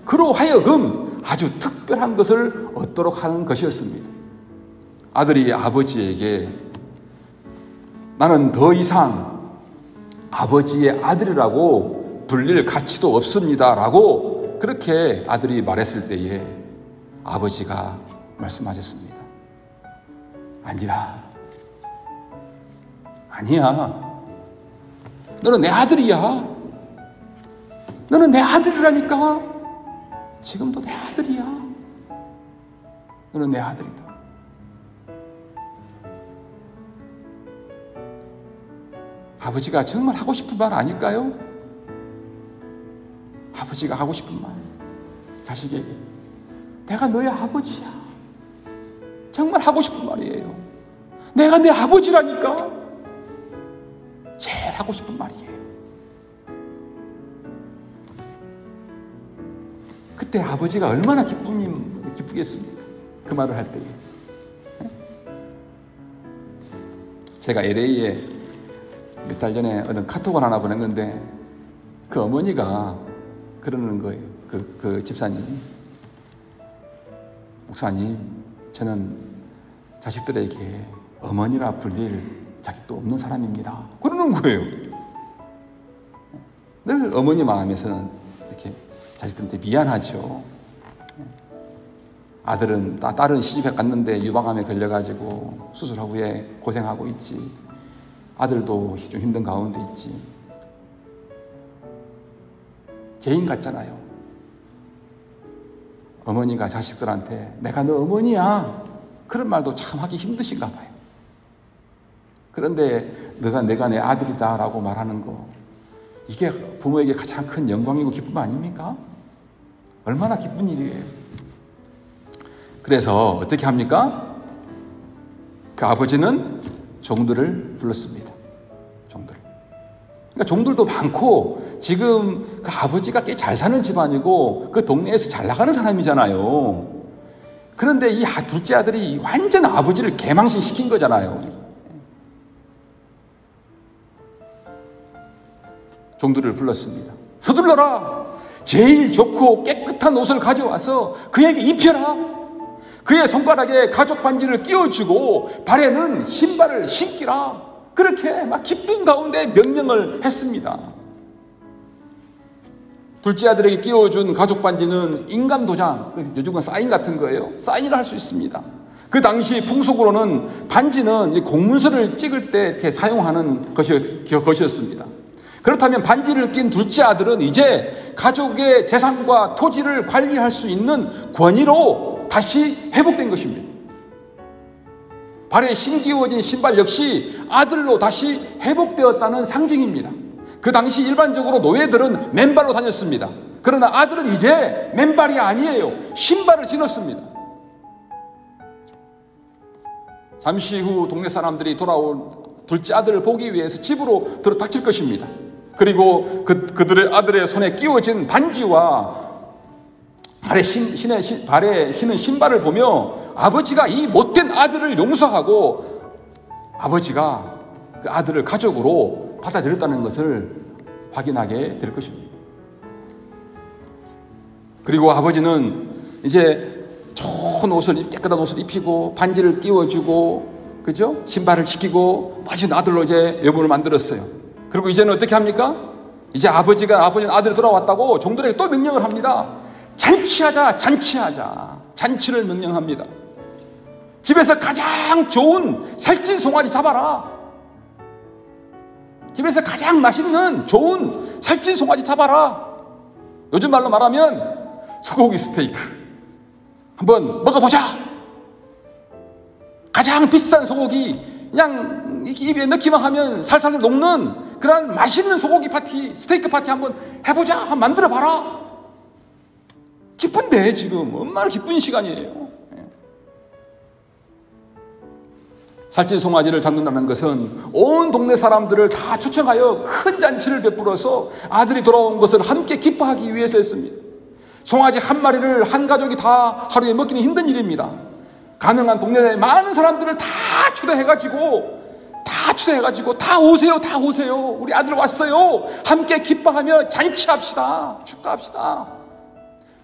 그로 하여금 아주 특별한 것을 얻도록 하는 것이었습니다. 아들이 아버지에게 나는 더 이상 아버지의 아들이라고 불릴 가치도 없습니다 라고 그렇게 아들이 말했을 때에 아버지가 말씀하셨습니다. 아니야. 너는 내 아들이야. 너는 내 아들이라니까. 지금도 내 아들이야. 너는 내 아들이다. 아버지가 정말 하고 싶은 말 아닐까요? 아버지가 하고 싶은 말, 자식에게 내가 너의 아버지야. 정말 하고 싶은 말이에요. 내가 내 아버지라니까. 제일 하고 싶은 말이에요. 그때 아버지가 얼마나 기쁘겠습니까? 그 말을 할 때에. 제가 LA에 몇 달 전에 어떤 카톡을 하나 보냈는데 그 어머니가 그러는 거예요. 그 집사님이, 목사님, 저는 자식들에게 어머니라 불릴 자격도 없는 사람입니다. 그러는 거예요. 늘 어머니 마음에서는 이렇게 자식들한테 미안하죠. 딸은 시집에 갔는데 유방암에 걸려가지고 수술한 후에 고생하고 있지. 아들도 좀 힘든 가운데 있지. 죄인 같잖아요. 어머니가 자식들한테 내가 너 어머니야 그런 말도 참 하기 힘드신가 봐요. 그런데 내가 내 아들이다 라고 말하는 거, 이게 부모에게 가장 큰 영광이고 기쁨 아닙니까? 얼마나 기쁜 일이에요. 그래서 어떻게 합니까? 그 아버지는 종들을 불렀습니다. 종들. 그러니까 종들도 많고 지금 그 아버지가 꽤 잘 사는 집안이고 그 동네에서 잘 나가는 사람이잖아요. 그런데 이 둘째 아들이 완전 아버지를 개망신시킨 거잖아요. 종들을 불렀습니다. 서둘러라. 제일 좋고 깨끗한 옷을 가져와서 그에게 입혀라. 그의 손가락에 가죽 반지를 끼워주고 발에는 신발을 신기라. 그렇게 막 기쁜 가운데 명령을 했습니다. 둘째 아들에게 끼워준 가죽 반지는 인감 도장, 요즘은 사인 같은 거예요. 사인을 할 수 있습니다. 그 당시 풍속으로는 반지는 공문서를 찍을 때 이렇게 사용하는 것이었습니다. 그렇다면 반지를 낀 둘째 아들은 이제 가족의 재산과 토지를 관리할 수 있는 권위로 다시 회복된 것입니다. 발에 신기워진 신발 역시 아들로 다시 회복되었다는 상징입니다. 그 당시 일반적으로 노예들은 맨발로 다녔습니다. 그러나 아들은 이제 맨발이 아니에요. 신발을 신었습니다. 잠시 후 동네 사람들이 돌아온 둘째 아들을 보기 위해서 집으로 들어닥칠 것입니다. 그리고 그들의 아들의 손에 끼워진 반지와 발에 신은 신발을 보며 아버지가 이 못된 아들을 용서하고 아버지가 그 아들을 가족으로 받아들였다는 것을 확인하게 될 것입니다. 그리고 아버지는 이제 좋은 옷을, 깨끗한 옷을 입히고 반지를 끼워주고, 그죠? 신발을 시키고 멋진 아들로 이제 여분을 만들었어요. 그리고 이제는 어떻게 합니까? 이제 아버지는 아들이 돌아왔다고 종들에게 또 명령을 합니다. 잔치하자. 잔치를 명령합니다. 집에서 가장 좋은 살찐 송아지 잡아라. 집에서 가장 맛있는 좋은 살찐 송아지 잡아라. 요즘 말로 말하면 소고기 스테이크 한번 먹어보자. 가장 비싼 소고기 그냥 입에 넣기만 하면 살살 녹는 그런 맛있는 소고기 파티, 스테이크 파티 한번 해보자. 한번 만들어봐라. 기쁜데 지금 얼마나 기쁜 시간이에요. 살찐 송아지를 잡는다는 것은 온 동네 사람들을 다 초청하여 큰 잔치를 베풀어서 아들이 돌아온 것을 함께 기뻐하기 위해서였습니다. 송아지 한 마리를 한 가족이 다 하루에 먹기는 힘든 일입니다. 가능한 동네에 많은 사람들을 다 초대해가지고 다 오세요, 다 오세요. 우리 아들 왔어요. 함께 기뻐하며 잔치합시다. 축하합시다.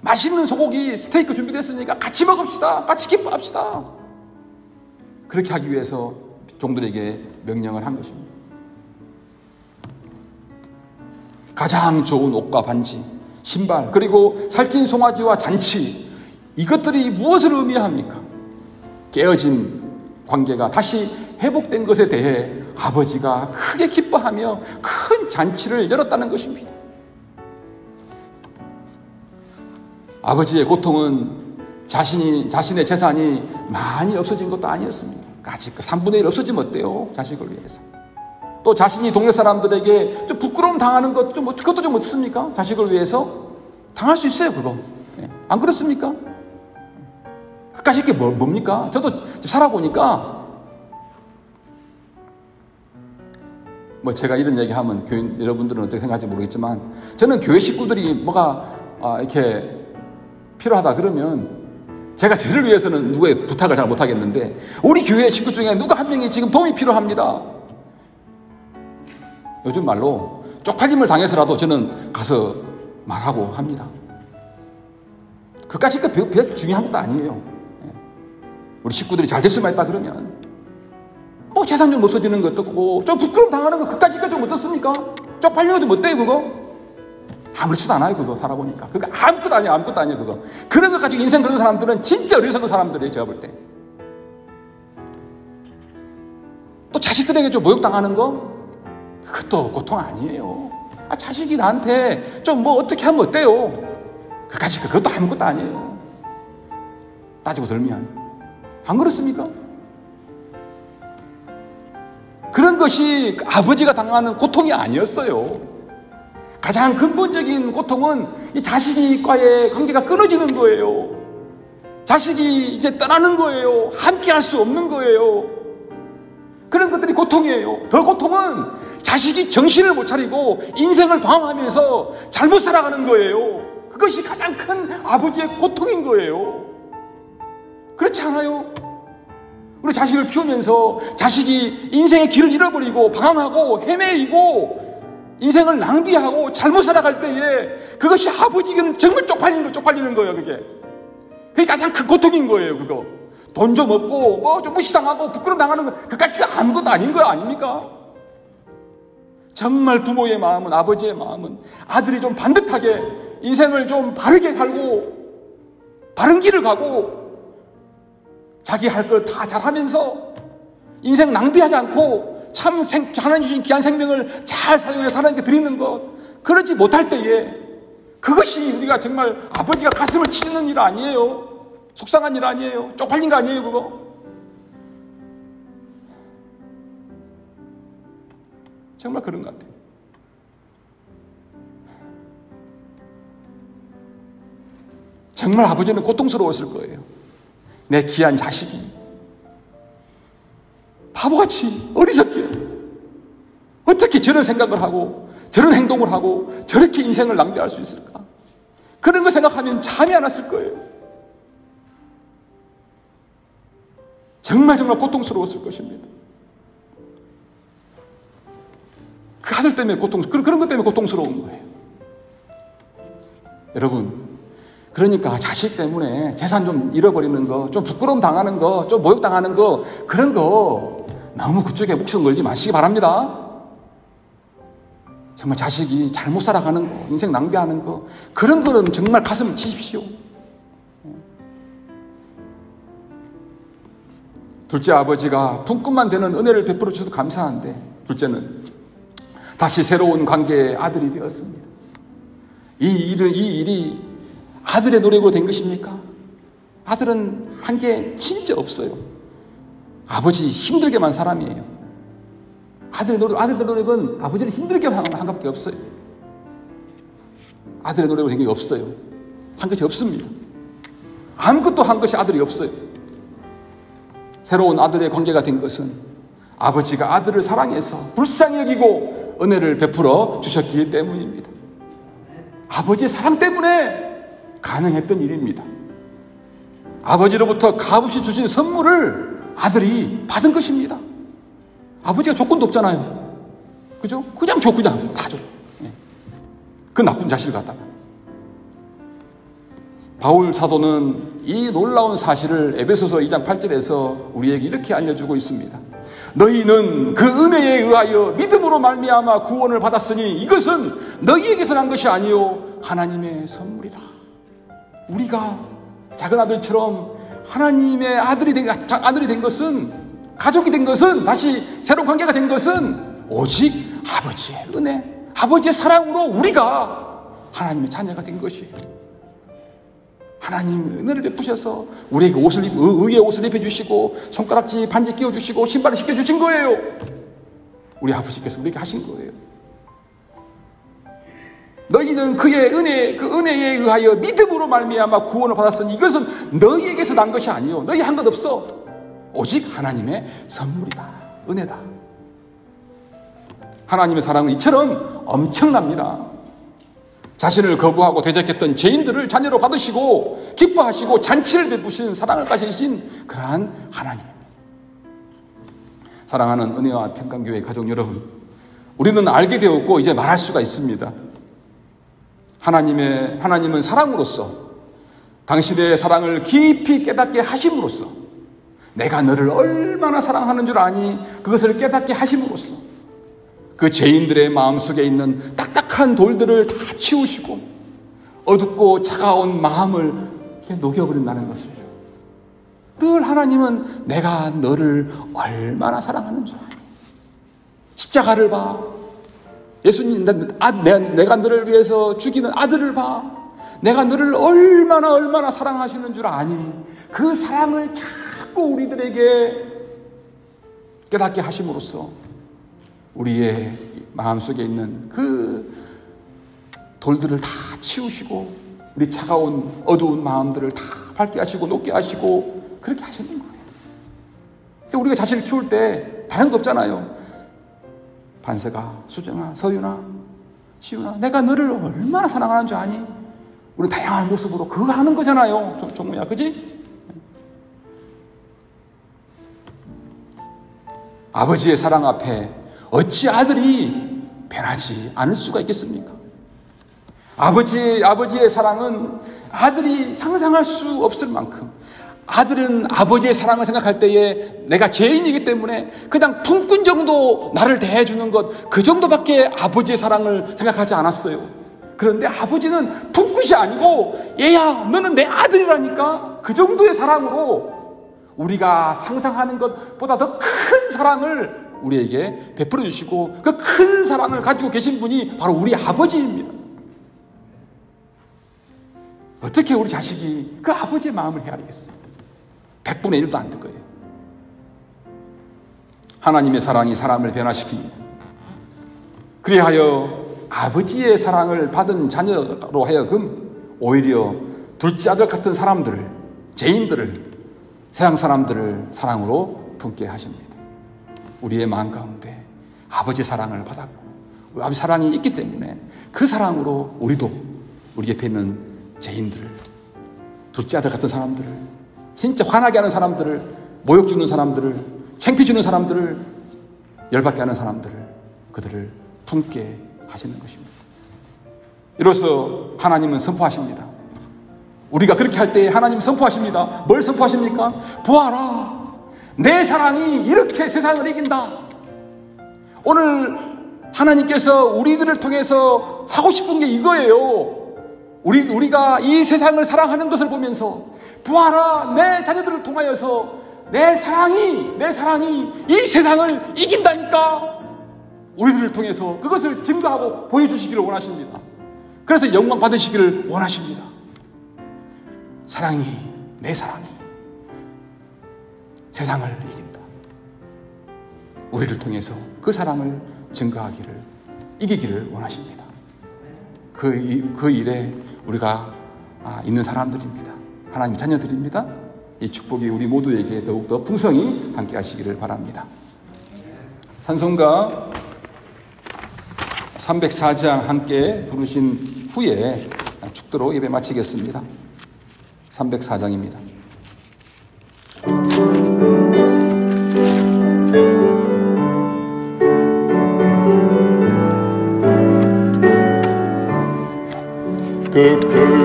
맛있는 소고기 스테이크 준비됐으니까 같이 먹읍시다. 같이 기뻐합시다. 그렇게 하기 위해서 종들에게 명령을 한 것입니다. 가장 좋은 옷과 반지, 신발, 그리고 살찐 송아지와 잔치, 이것들이 무엇을 의미합니까? 깨어진 관계가 다시 회복된 것에 대해 아버지가 크게 기뻐하며 큰 잔치를 열었다는 것입니다. 아버지의 고통은 자신의 재산이 많이 없어진 것도 아니었습니다. 아직 3분의 1 없어지면 어때요? 자식을 위해서. 또 자신이 동네 사람들에게 좀 부끄러움 당하는 것, 그것도 좀 어떻습니까? 자식을 위해서 당할 수 있어요, 그거. 안 그렇습니까? 그까짓 게 뭡니까? 저도 살아보니까, 제가 이런 얘기 하면 교인 여러분들은 어떻게 생각할지 모르겠지만, 저는 교회 식구들이 뭐가, 이렇게 필요하다 그러면, 제가 저를 위해서는 누구의 부탁을 잘 못하겠는데, 우리 교회 식구 중에 누가 한 명이 지금 도움이 필요합니다. 요즘 말로 쪽팔림을 당해서라도 저는 가서 말하고 합니다. 그까짓 거 별로 중요한 것도 아니에요. 우리 식구들이 잘 됐으면 했다 그러면 재산 좀 없어지는 것도 없고 좀 부끄러움 당하는 거 그까짓 거 좀 어떻습니까? 쪽팔리는 거 좀 어때요 그거? 아무렇지도 않아요 그거 살아보니까. 그거 아무것도 아니에요 그거. 그런 것 가지고 인생 그런 사람들은 진짜 어리석은 사람들이에요 제가 볼 때. 또 자식들에게 좀 모욕당하는 거 그것도 고통 아니에요. 자식이 나한테 좀 어떻게 하면 어때요? 그것도 아무것도 아니에요. 따지고 들면. 안 그렇습니까? 그런 것이 아버지가 당하는 고통이 아니었어요. 가장 근본적인 고통은 이 자식과의 관계가 끊어지는 거예요. 자식이 이제 떠나는 거예요. 함께 할 수 없는 거예요. 그런 것들이 고통이에요. 더 고통은 자식이 정신을 못 차리고 인생을 방황하면서 잘못 살아가는 거예요. 그것이 가장 큰 아버지의 고통인 거예요. 그렇지 않아요? 우리 자식을 키우면서 자식이 인생의 길을 잃어버리고 방황하고 헤매이고 인생을 낭비하고 잘못 살아갈 때에 그것이 아버지는 정말 쪽팔리는 거예요. 그게 가장 큰 고통인 거예요. 그거 돈 좀 얻고 좀 무시당하고 부끄러움 당하는 거 그까짓 게 아무것도 아닌 거 아닙니까? 정말 부모의 마음은, 아버지의 마음은 아들이 좀 반듯하게 인생을 좀 바르게 살고 바른 길을 가고 자기 할 걸 다 잘하면서 인생 낭비하지 않고 참 하나님 주신 귀한 생명을 잘 사용해서 하나님께 드리는 것, 그러지 못할 때에 그것이 우리가 정말 아버지가 가슴을 치는 일 아니에요? 속상한 일 아니에요? 쪽팔린 거 아니에요 그거? 정말 그런 것 같아요. 정말 아버지는 고통스러웠을 거예요. 내 귀한 자식이 바보같이 어리석게 어떻게 저런 생각을 하고 저런 행동을 하고 저렇게 인생을 낭비할 수 있을까? 그런 거 생각하면 잠이 안 왔을 거예요. 정말 고통스러웠을 것입니다. 그 아들 때문에 그런 것 때문에 고통스러운 거예요. 여러분, 그러니까 자식 때문에 재산 좀 잃어버리는 거, 좀 부끄러움 당하는 거, 좀 모욕당하는 거, 그런 거 너무 그쪽에 목숨 걸지 마시기 바랍니다. 정말 자식이 잘못 살아가는 거, 인생 낭비하는 거, 그런 거는 정말 가슴 치십시오. 둘째 아버지가 품꾼만 되는 은혜를 베풀어 주셔도 감사한데, 둘째는 다시 새로운 관계의 아들이 되었습니다. 이 일이 아들의 노력으로 된 것입니까? 아들은 한 게 진짜 없어요. 아버지 힘들게만 사람이에요. 아들의 노력은 아버지를 힘들게 한 것밖에 없어요. 아들의 노력으로 된 게 없어요. 한 것이 없습니다. 아무것도 한 것이 아들이 없어요. 새로운 아들의 관계가 된 것은 아버지가 아들을 사랑해서 불쌍히 여기고 은혜를 베풀어 주셨기 때문입니다. 아버지의 사랑 때문에 가능했던 일입니다. 아버지로부터 값없이 주신 선물을 아들이 받은 것입니다. 아버지가 조건도 없잖아요. 그죠? 그냥 줘, 그냥 다 줘. 그 나쁜 자식을 갖다가. 바울 사도는 이 놀라운 사실을 에베소서 2장 8절에서 우리에게 이렇게 알려주고 있습니다. 너희는 그 은혜에 의하여 믿음으로 말미암아 구원을 받았으니 이것은 너희에게서 난 것이 아니요 하나님의 선물이라. 우리가 작은 아들처럼 하나님의 아들이 된 것은, 가족이 된 것은, 다시 새로운 관계가 된 것은 오직 아버지의 은혜, 아버지의 사랑으로 우리가 하나님의 자녀가 된 것이에요. 하나님 은혜를 베푸셔서 우리에게 의의 옷을 입혀주시고 손가락지 반지 끼워주시고 신발을 신겨주신 거예요. 우리 아버지께서 우리에게 하신 거예요. 너희는 그의 은혜, 그 은혜에 의하여 믿음으로 말미암아 구원을 받았으니 이것은 너희에게서 난 것이 아니요 너희 한 것 없어. 오직 하나님의 선물이다. 은혜다. 하나님의 사랑은 이처럼 엄청납니다. 자신을 거부하고 대적했던 죄인들을 자녀로 받으시고 기뻐하시고 잔치를 베푸신 사랑을 가지신 그러한 하나님입니다. 사랑하는 은혜와 평강교회 가족 여러분, 우리는 알게 되었고 이제 말할 수가 있습니다. 하나님은 사랑으로서 당신의 사랑을 깊이 깨닫게 하심으로써 내가 너를 얼마나 사랑하는 줄 아니 그것을 깨닫게 하심으로써 그 죄인들의 마음속에 있는 딱딱한 돌들을 다 치우시고 어둡고 차가운 마음을 녹여버린다는 것을요. 늘 하나님은 내가 너를 얼마나 사랑하는 줄 아니. 십자가를 봐. 예수님, 내가 너를 위해서 죽이는 아들을 봐. 내가 너를 얼마나 사랑하시는 줄 아니. 그 사랑을 자꾸 우리들에게 깨닫게 하심으로써 우리의 마음속에 있는 그 돌들을 다 치우시고 우리 차가운 어두운 마음들을 다 밝게 하시고 높게 하시고 그렇게 하시는 거예요. 우리가 자식을 키울 때 다른 거 없잖아요. 반세가, 수정아, 서윤아, 지윤아, 내가 너를 얼마나 사랑하는 줄 아니? 우리 다양한 모습으로 그거 하는 거잖아요. 종무야, 그지? 아버지의 사랑 앞에 어찌 아들이 변하지 않을 수가 있겠습니까? 아버지의 사랑은 아들이 상상할 수 없을 만큼, 아들은 아버지의 사랑을 생각할 때에 내가 죄인이기 때문에 그냥 품꾼 정도 나를 대해주는 것, 그 정도밖에 아버지의 사랑을 생각하지 않았어요. 그런데 아버지는 품꾼이 아니고 얘야 너는 내 아들이라니까, 그 정도의 사랑으로 우리가 상상하는 것보다 더 큰 사랑을 우리에게 베풀어 주시고 그 큰 사랑을 가지고 계신 분이 바로 우리 아버지입니다. 어떻게 우리 자식이 그 아버지의 마음을 헤아리겠어요? 100분의 1도 안 될 거예요. 하나님의 사랑이 사람을 변화시킵니다. 그리하여 아버지의 사랑을 받은 자녀로 하여금 오히려 둘째 아들 같은 사람들을, 죄인들을, 세상 사람들을 사랑으로 품게 하십니다. 우리의 마음 가운데 아버지의 사랑을 받았고 아버지 사랑이 있기 때문에 그 사랑으로 우리도 우리 옆에 있는 죄인들을, 둘째 아들 같은 사람들을, 진짜 화나게 하는 사람들을, 모욕 주는 사람들을, 창피 주는 사람들을, 열받게 하는 사람들을, 그들을 품게 하시는 것입니다. 이로써 하나님은 선포하십니다. 우리가 그렇게 할 때 하나님 선포하십니다. 뭘 선포하십니까? 보아라, 내 사랑이 이렇게 세상을 이긴다. 오늘 하나님께서 우리들을 통해서 하고 싶은 게 이거예요. 우리가 이 세상을 사랑하는 것을 보면서 보아라, 내 자녀들을 통하여서 내 사랑이 이 세상을 이긴다니까. 우리들을 통해서 그것을 증거하고 보여주시기를 원하십니다. 그래서 영광 받으시기를 원하십니다. 내 사랑이 세상을 이긴다. 우리를 통해서 그 사랑을 이기기를 원하십니다. 그 일에 우리가 있는 사람들입니다. 하나님 자녀들입니다. 이 축복이 우리 모두에게 더욱더 풍성히 함께 하시기를 바랍니다. 찬송가 304장 함께 부르신 후에 축도로 예배 마치겠습니다. 304장입니다.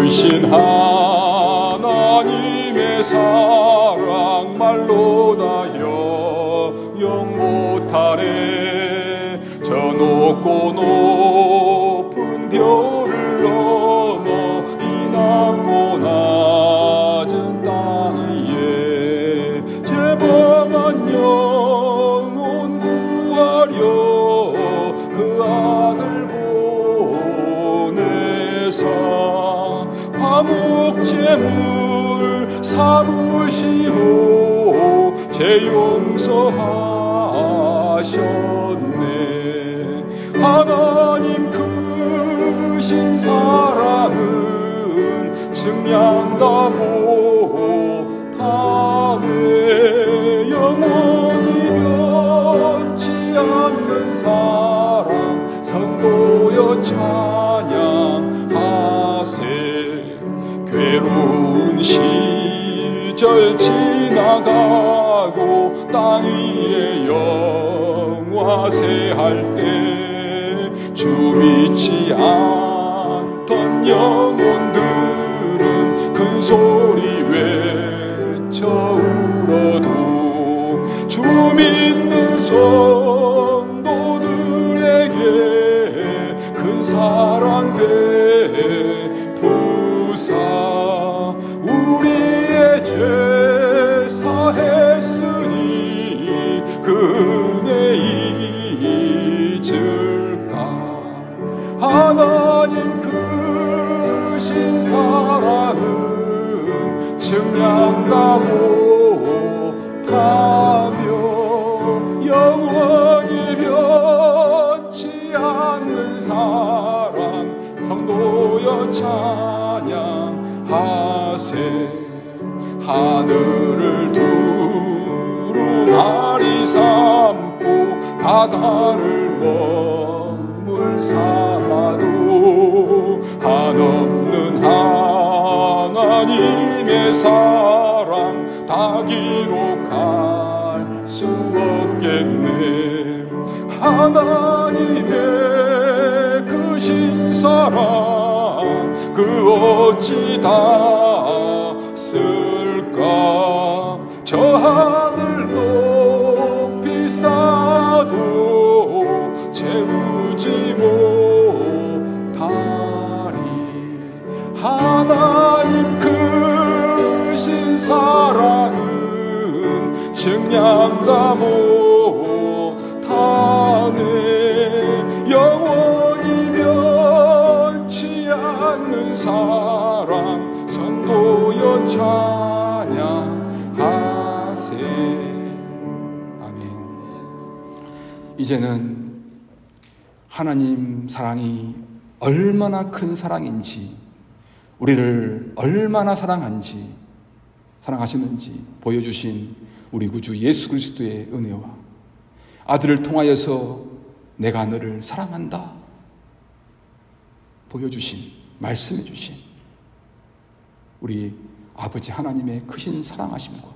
크신 하나님의 사랑 말로 다 영영 못하네. 저 높고 높은 별을 넘어 이 낮고 낮은 땅 위에 죄범한 영혼 구하려 그 아들 보내사 화목제물 삼으시고 죄 용서하셨네. 하나님 크신 사랑은 증량다 못하네. 영원히 변치 않는 사랑 성도여 찬양하세. 괴로운 시절 지나가고 땅 위에 영화세할 때 주 믿지 않던 영혼들은 큰 소리 외쳐 울어도 주 믿는 성도들에게 큰 사랑 베푸사 우리의 죄 사했으니 그 은혜 잊을까. 하나님 크신 사랑은 증량다 못하며 영원히 변치 않는 사랑 성도여 찬양하세. 하늘을 두루마리 삼고 바다를 먹물 삼아도 한없는 하나님의 사랑 다 기록할 수 없겠네. 하나님의 크신 사랑 그 어찌 다 쓸까. 저 하늘 높이 쌓아도 채우지 못하리. 하나님 크신 사랑은 증량다 못하네. 영원히 변치 않는 사랑 성도여 찬양하세. 아멘. 이제는 하나님 사랑이 얼마나 큰 사랑인지, 우리를 얼마나 사랑하시는지 보여주신 우리 구주 예수 그리스도의 은혜와 아들을 통하여서 내가 너를 사랑한다 보여주신, 말씀해 주신 우리 아버지 하나님의 크신 사랑하심과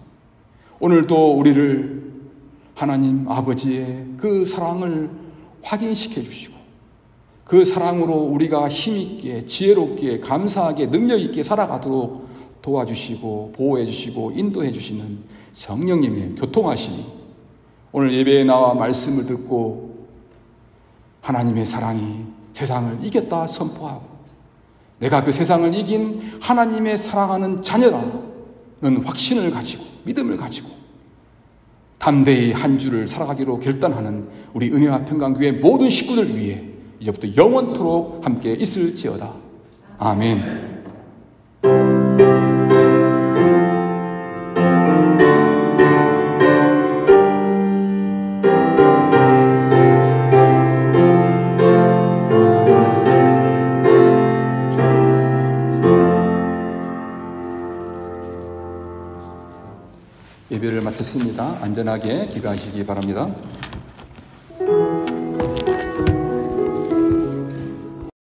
오늘도 우리를 하나님 아버지의 그 사랑을 확인시켜 주시고 그 사랑으로 우리가 힘있게 지혜롭게 감사하게 능력있게 살아가도록 도와주시고 보호해 주시고 인도해 주시는 성령님의 교통하심이 오늘 예배에 나와 말씀을 듣고 하나님의 사랑이 세상을 이겼다 선포하고 내가 그 세상을 이긴 하나님의 사랑하는 자녀라는 확신을 가지고 믿음을 가지고 담대히 한 주를 살아가기로 결단하는 우리 은혜와 평강교회 모든 식구들 위해 이제부터 영원토록 함께 있을지어다. 아멘. 예배를 마쳤습니다. 안전하게 귀가하시기 바랍니다.